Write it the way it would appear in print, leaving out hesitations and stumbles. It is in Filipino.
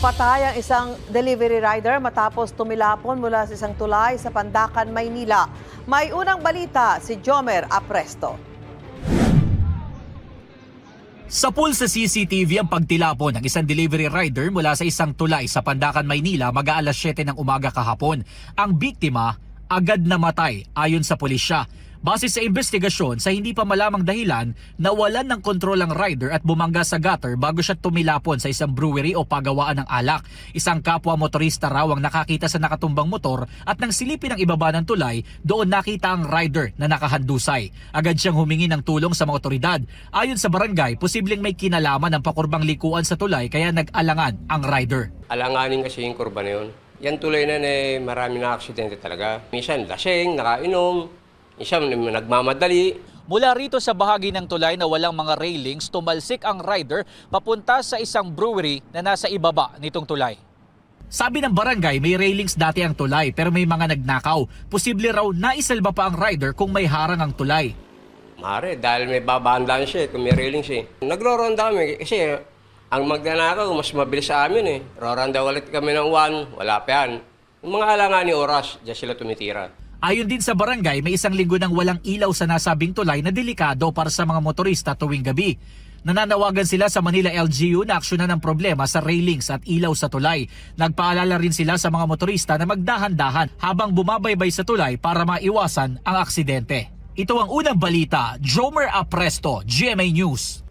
Patay ang isang delivery rider matapos tumilapon mula sa isang tulay sa Pandacan, Maynila. May unang balita si Jomer Apresto. Sa pool sa CCTV ang pagtilapon ng isang delivery rider mula sa isang tulay sa Pandacan, Maynila mag-aalas 7 ng umaga kahapon. Ang biktima agad namatay ayon sa pulisya. Base sa investigasyon, sa hindi pa malamang dahilan, nawalan ng kontrol ang rider at bumangga sa gutter bago siya tumilapon sa isang brewery o pagawaan ng alak. Isang kapwa motorista raw ang nakakita sa nakatumbang motor at nang silipin ang ibaba ng tulay, doon nakita ang rider na nakahandusay. Agad siyang humingi ng tulong sa mga otoridad. Ayon sa barangay, posibleng may kinalaman ng pakurbang likuan sa tulay kaya nag-alangan ang rider. Alanganin kasi yung kurba na yun. Yan tulay na marami na aksidente talaga. Minsan lasing, nakainom. Isa nagmamadali. Mula rito sa bahagi ng tulay na walang mga railings, tumalsik ang rider papunta sa isang brewery na nasa ibaba nitong tulay. Sabi ng barangay, may railings dati ang tulay pero may mga nagnakaw. Posible raw naisalba pa ang rider kung may harang ang tulay. Mare, dahil may babandaan siya kung may railings eh. Nagro-ronda kami kasi ang magnanakaw mas mabilis sa amin eh. Roronda ulit kami ng 1, wala pa yan. Yung mga alanganing oras, diyan sila tumitira. Ayon din sa barangay, may isang linggo nang walang ilaw sa nasabing tulay na delikado para sa mga motorista tuwing gabi. Nananawagan sila sa Manila LGU na aksyonan ang problema sa railings at ilaw sa tulay. Nagpaalala rin sila sa mga motorista na magdahan-dahan habang bumabaybay sa tulay para maiwasan ang aksidente. Ito ang unang balita, Jomer Apresto, GMA News.